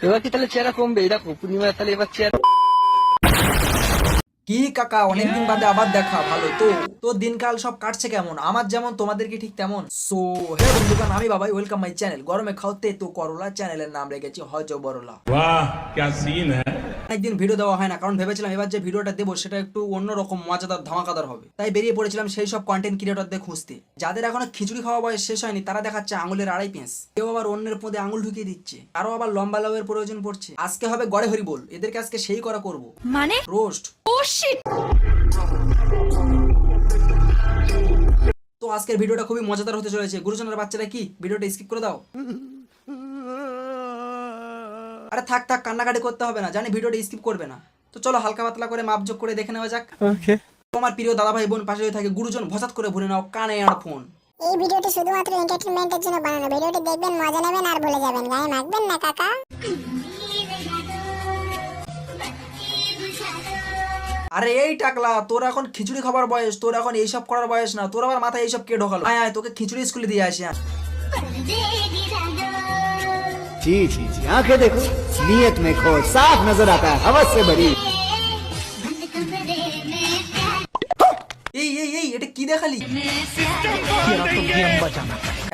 এবার কি তাহলে চেহারা কমবে? দেখো পূর্ণিমা তাহলে এবার চেহারা কি কাকা, অনেকদিন বাদে আবার দেখা। ভালো তো? তো দিনকাল সব কাটছে কেমন? আমার যেমন, তোমাদের কি ঠিক তেমন? সো হে বন্ধুগণ, আমি বাবাই, ওয়েলকাম মাই চ্যানেল গরমে খাওতে তো করলা। চ্যানেলের নাম রেখেছি হজ বরলা। वाह क्या सीन है। অনেকদিন ভিডিও দেওয়া হয় না, কারণ ভেবেছিলাম এবার যে ভিডিওটা দেবো সেটা একটু অন্যরকম মজাদার ধামাকাদার হবে। তাই বেরিয়ে পড়েছিলাম সেই সব কন্টেন্ট ক্রিয়েটরদের খুঁজতে, যাদের এখনো খিচুড়ি খাওয়া বয়স শেষ হয়নি। তারা দেখাচ্ছে আঙুলের আড়াই পেঁচ, কেউ আবার অন্যের পদে আঙুল ঢুকিয়ে দিচ্ছে, আরো আবার লম্বা লাউয়ের প্রয়োজন পড়ছে। আজকে হবে গড়ে হরি বল, এদেরকে আজকে সেই করা করবো, মানে রোস্ট। ও শিট। তো আজকের ভিডিওটা খুবই মজাদার হতে চলেছে। গুরুজনের বাচ্চারা কি ভিডিওটা স্কিপ করে দাও। আরে থাক থাক, কান্নাকাটি করতে হবে না, জানি ভিডিওটা স্কিপ করবে না। তো চলো হালকা পাতলা করে মাপজোক করে দেখে নেওয়া যাক। তোমার প্রিয় দাদা ভাই বোন পাশে থাকে, গুরুজন ভসাত করে ভরে নাও কানে আর ফোন। এই ভিডিওটি শুধুমাত্র এন্টারটেইনমেন্টের জন্য বানানো। ভিডিওটি দেখবেন, মজা নেবেন আর ভুলে যাবেন। গায়ে মাখবেন না কাকা। আরে এই টাকলা, তোর এখন খিচুড়ি খাবার বয়স, তোর এখন এইসব করার বয়স না। তোর আবার মাথায় এইসব কে ঢোকালো? আয় আয়, তোকে খিচুড়ি স্কুলে দিয়ে আসি। जी जी जी, आंखें देखो, नीयत में खो साफ नजर आता है, हवस से भरी। এই এই এই, এটা কি দেখালি?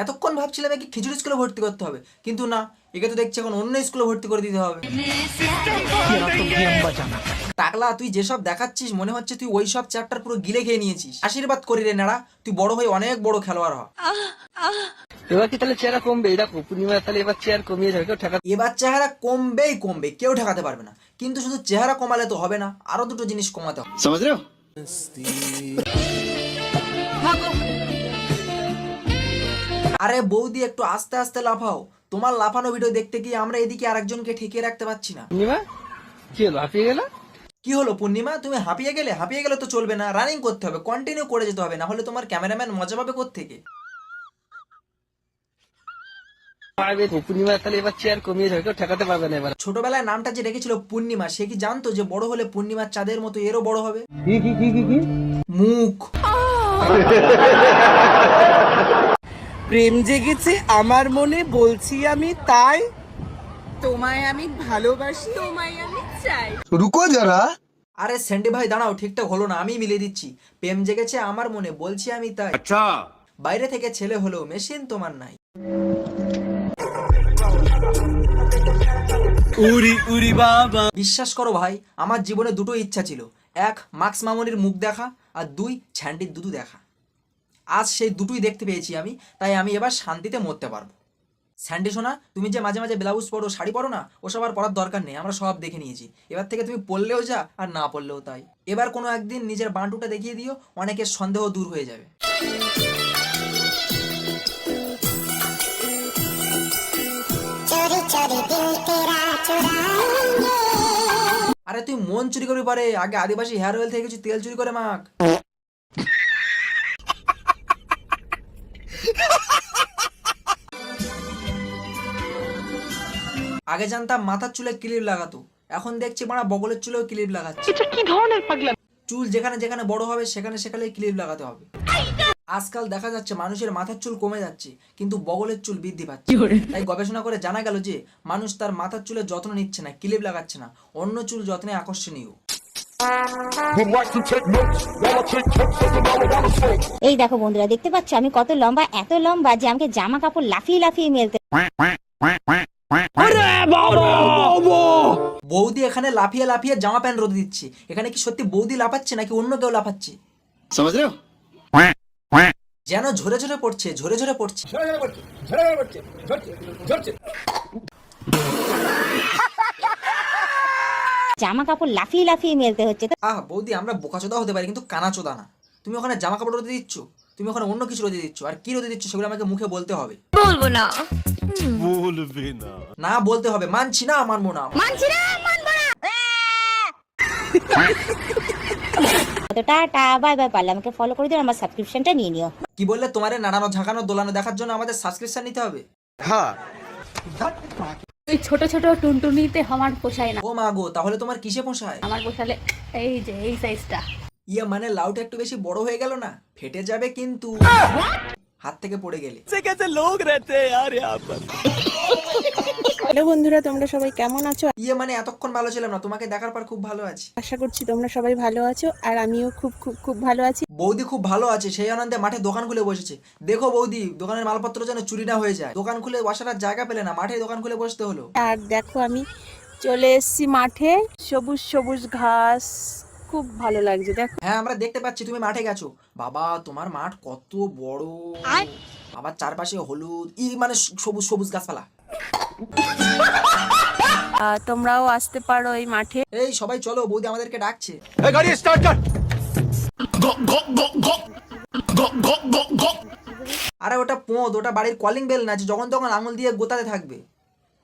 এতক্ষণ ভাবছিলাম একে খিচুড়ি স্কুলে ভর্তি করতে হবে, কিন্তু না, একে তো দেখছি এখন অন্য স্কুলে ভর্তি করে দিতে হবে। টাকলা, তুই যেসব দেখাচ্ছিস মনে হচ্ছে তুই ওই সব চ্যাপ্টার পুরো গিলে খেয়ে নিয়েছিস। আশীর্বাদ করি রে নেড়া, তুই বড় হয়ে অনেক বড় খেলোয়াড় হ। এবার কি তাহলে চেহারা কমবে? দেখো পূর্ণিমা তাহলে এবার চেয়ার কমিয়ে যাবে, কেউ ঠেকা এবার চেহারা কমবেই কমবে, কেউ ঠেকাতে পারবে না। কিন্তু শুধু চেহারা কমালে তো হবে না, আরো দুটো জিনিস কমাতে হবে। समझ रहे हो? আরে বৌদি, একটু আস্তে আস্তে লাফাও। তোমার লাফানো ভিডিও দেখতে গিয়ে আমরা এদিকে আরেকজনকে ঠেকিয়ে রাখতে পারছি না। পূর্ণিমা কি হলো, হাঁপিয়ে গেল? কি হলো পূর্ণিমা, তুমি হাঁপিয়ে গেলে? হাঁপিয়ে গেলে তো চলবে না, রানিং করতে হবে, কন্টিনিউ করে যেতে হবে, না হলে তোমার ক্যামেরাম্যান মজা পাবে কোত্থেকে? পূর্ণিমা তাহলে এবার চেয়ার কমিয়ে যাবে, কেউ ঠেকাতে পারবে না এবার। ছোটবেলায় নামটা যে রেখেছিল পূর্ণিমা, সে কি জানতো যে বড় হলে পূর্ণিমার চাঁদের মতো এরও বড় হবে? মুখ। প্রেম জেগেছে আমার মনে, বলছি আমি তাই। তোমায় আমি ভালোবাসি, তোমায় আমি চাই। रुको जरा। আরে স্যান্ডি ভাই দাঁড়াও, ঠিকঠাক হলো না, আমি মিলিয়ে দিচ্ছি। প্রেম জেগেছে আমার মনে, বলছি আমি তাই। अच्छा। বাইরে থেকে ছেলে হলেও মেশিন তোমার নাই। উড়ি উড়ি বাবা। বিশ্বাস করো ভাই, আমার জীবনে দুটো ইচ্ছা ছিল। এক, মাক্স মামনির মুখ দেখা, আর দুই, ছ্যান্ডির দুদু দেখা। আজ সেই দুটোই দেখতে পেয়েছি আমি, তাই আমি এবার শান্তিতে মরতে পারবো। স্যান্ডি সোনা, তুমি যে মাঝে মাঝে ব্লাউজ পরো, শাড়ি পরো না, ওসব আর পরার দরকার নেই, আমরা সব দেখে নিয়েছি। এবার থেকে তুমি পরলেও যা আর না পরলেও তাই। এবার কোনো একদিন নিজের বান্টুটা দেখিয়ে দিও, অনেকের সন্দেহ দূর হয়ে যাবে। চোরি চোরি দিল তেরা চুরাएंगे। আরে তুই মন চুরি করবি পারে, আগে আদিবাসী হেয়ার অয়েল থেকে কিছু তেল চুরি করে মাখ। আগে জানতাম মাথার চুলে ক্লিপ লাগাতো, এখন দেখছি মারা বগলের চুলেও ক্লিপ লাগাচ্ছে। এটা কি ধরনের পাগলা? চুল যেখানে যেখানে বড় হবে সেখানে সেখানে ক্লিপ লাগাতে হবে। আজকাল দেখা যাচ্ছে মানুষের মাথার চুল কমে যাচ্ছে, কিন্তু বগলের চুল বৃদ্ধি পাচ্ছে। তাই গবেষণা করে জানা গেল যে মানুষ তার মাথার চুলের যত্ন নিচ্ছে না, ক্লিপ লাগাচ্ছে না, অন্য চুল যত্নে আকর্ষণীয়। এই দেখো বন্ধুরা, দেখতে পাচ্ছ আমি কত লম্বা? এত লম্বা যে আমাকে জামা কাপড় লাফিয়ে লাফিয়ে মেলতে। বৌদি এখানে লাফিয়ে লাফিয়ে জামা প্যান্ট রোদে দিচ্ছে। এখানে কি সত্যি বৌদি লাফাচ্ছে নাকি অন্য কেউ লাফাচ্ছে? समझ रहे हो? যেন ঝরে ঝরে পড়ছে, ঝরে ঝরে পড়ছে। জামা কাপড় লাফিয়ে লাফিয়ে মেলতে হচ্ছে। তো আহ বৌদি, আমরা বোকাচোদা হতে পারি কিন্তু কানাচোদা না। তুমি ওখানে জামা কাপড় রোদে দিচ্ছ, তুমি ওখানে অন্য কিছু রোদে দিচ্ছ, আর কি রোদে দিচ্ছ সেগুলো আমাকে মুখে বলতে হবে। বলবো না। না বলতে হবে, মানছি না, মানবো না। মানছি না, মানবো না। তো টাটা, বাই বাই। পারলে আমাকে ফলো করে দিও, আমার সাবস্ক্রিপশনটা নিয়ে নিও। কি বললে? তোমারে নাড়ানো ঝাঁকানো দোলানো দেখার জন্য আমাদের সাবস্ক্রিপশন নিতে হবে? ওই ছোট ছোট টুনটুনিতে আমার পোষায় না। ও মা গো, তাহলে তোমার কিসে পোষায়? আমার পোষালে এই যে এই সাইজটা। ইয়ে মানে লাউটা একটু বেশি বড় হয়ে গেল না? ফেটে যাবে কিন্তু হাত থেকে পড়ে গেলে। कैसे लोग रहते हैं यार यहाँ पर। হ্যালো বন্ধুরা, তোমরা সবাই কেমন আছো? ইয়ে মানে এতক্ষণ ভালো ছিলাম না, তোমাকে দেখার পর খুব ভালো আছি। আশা করছি তোমরা সবাই ভালো আছো, আর আমিও খুব খুব খুব ভালো আছি। বৌদি খুব ভালো আছে, সেই আনন্দে মাঠে দোকান খুলে বসেছে। দেখো বৌদি, দোকানের মালপত্র যেন চুরি না হয়ে যায়। দোকান খুলে বসার আর জায়গা পেলে না, মাঠে দোকান খুলে বসতে হলো। আর দেখো আমি চলে এসেছি মাঠে, সবুজ সবুজ ঘাস, খুব ভালো লাগছে। দেখো হ্যাঁ, আমরা দেখতে পাচ্ছি তুমি মাঠে গেছো। বাবা, তোমার মাঠ কত বড়! আবার চারপাশে হলুদ মানে সবুজ সবুজ গাছপালা। তোমরাও আসতে পারো এই মাঠে। এই সবাই চলো, বৌদি আমাদেরকে ডাকছে। আরে ওটা পোঁদ, ওটা বাড়ির কলিং বেল না যে যখন তখন আঙুল দিয়ে গোতাতে থাকবে।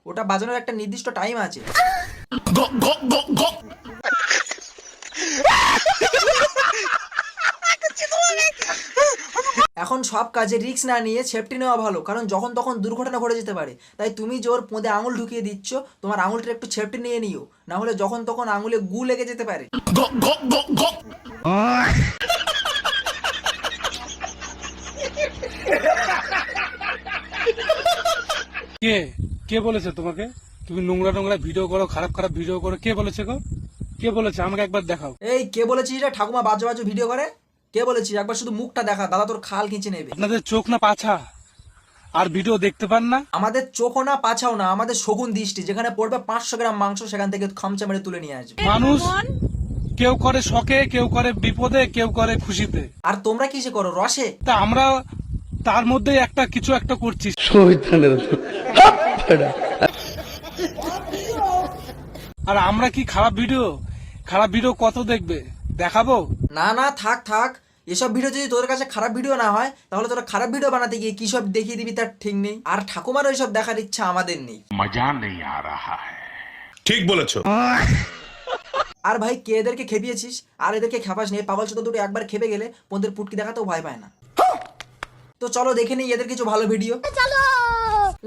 ওটা বাজানোর একটা নির্দিষ্ট টাইম আছে। এখন সব কাজে রিস্ক না নিয়ে সেফটি নেওয়া ভালো, কারণ যখন তখন দুর্ঘটনা ঘটে যেতে পারে। তাই তুমি জোর পোঁদে আঙুল ঢুকিয়ে দিচ্ছ, তোমার আঙুলটা একটু সেফটি নিয়ে নিও, না হলে যখন তখন আঙুলে গু লেগে যেতে পারে। কে কে বলেছে তোমাকে তুমি নোংরা নোংরা ভিডিও করো, খারাপ খারাপ ভিডিও করো? কে বলেছে গো? কে বলেছে? আমাকে একবার দেখাও। এই কে বলেছিস রে ঠাকুমা বাজু বাজু ভিডিও করে? কে বলেছিস? একবার শুধু মুখটা দেখা, দাদা তোর খাল খিঁচে নেবে। আপনাদের চোখ না পাছা, আর ভিডিও দেখতে পান না? আমাদের চোখও না পাছাও না, আমাদের শগুন দৃষ্টি। যেখানে পড়বে 500 গ্রাম মাংস, সেখান থেকে খামচা মেরে তুলে নিয়ে আসবে। মানুষ কেউ করে শখে, কেউ করে বিপদে, কেউ করে খুশিতে। আর তোমরা কিসে করো? রসে? তা আমরা তার মধ্যে একটা কিছু একটা করছি। আর আমরা কি খারাপ ভিডিও কত দেখবে? দেখাবো না না, থাক থাক, এসব ভিডিও যদি তোদের কাছে খারাপ ভিডিও না হয়, তাহলে তোরা খারাপ ভিডিও বানাতে গিয়ে কি সব দেখিয়ে দিবি তার ঠিক নেই। আর ঠাকুমার ওইসব দেখার ইচ্ছা আমাদের নেই। मजा नहीं आ रहा है। ठीक बोलेছো। আর ভাই, কে এদেরকে খেপিয়েছিস? আর এদেরকে খেপাস নিয়ে, পাগল চোদা দুটো একবার খেপে গেলে পন্দের পুটকি দেখাতেও ভয় পায় না। তো চলো দেখে নিই এদের কিছু ভালো ভিডিও।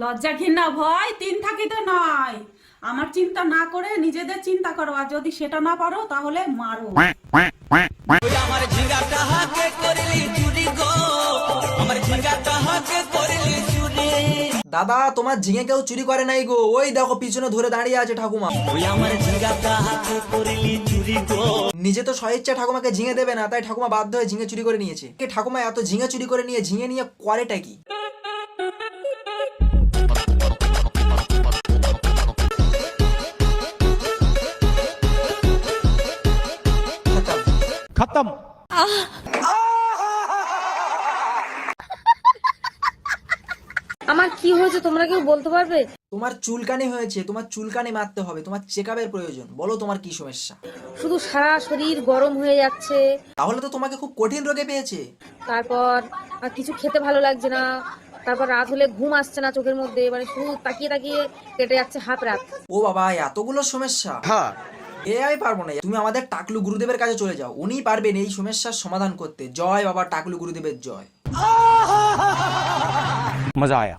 লজ্জা ঘৃণা ভয় তিন থাকিতে নয়। আমার চিন্তা না করে নিজেদের চিন্তা করো, আর যদি সেটা না পারো তাহলে মারো। দাদা, তোমার ঝিঙে কেউ চুরি করে নাই গো, ওই দেখো পিছনে ধরে দাঁড়িয়ে আছে ঠাকুমা। নিজে তো স্বেচ্ছা ঠাকুমাকে ঝিঙে দেবে না, তাই ঠাকুমা বাধ্য হয়ে ঝিঙে চুরি করে নিয়েছে। ঠাকুমা এত ঝিঙে চুরি করে নিয়ে ঝিঙে নিয়ে করেটা কি? खत्म। আমার কি হয়েছে তোমরা কেউ বলতে পারবে? তোমার চুলকানি হয়েছে, তোমার চুলকানি মারতে হবে, তোমার চেকআপের প্রয়োজন। বলো তোমার কি সমস্যা? শুধু সারা শরীর গরম হয়ে যাচ্ছে, তাহলে তো তোমাকে খুব কঠিন রোগে পেয়েছে। তারপর আর কিছু খেতে ভালো লাগছে না, তারপর রাত হলে ঘুম আসছে না চোখের মধ্যে, মানে শুধু তাকিয়ে তাকিয়ে কেটে যাচ্ছে হাফ রাত। ও বাবা, এতগুলো সমস্যা! আমি পারবো না। তুমি আমাদের টাকলু গুরুদেবের কাছে চলে যাও, উনি পারবেন এই সমস্যার সমাধান করতে। জয় বাবা টাকলু গুরুদেবের জয়। मजा आया।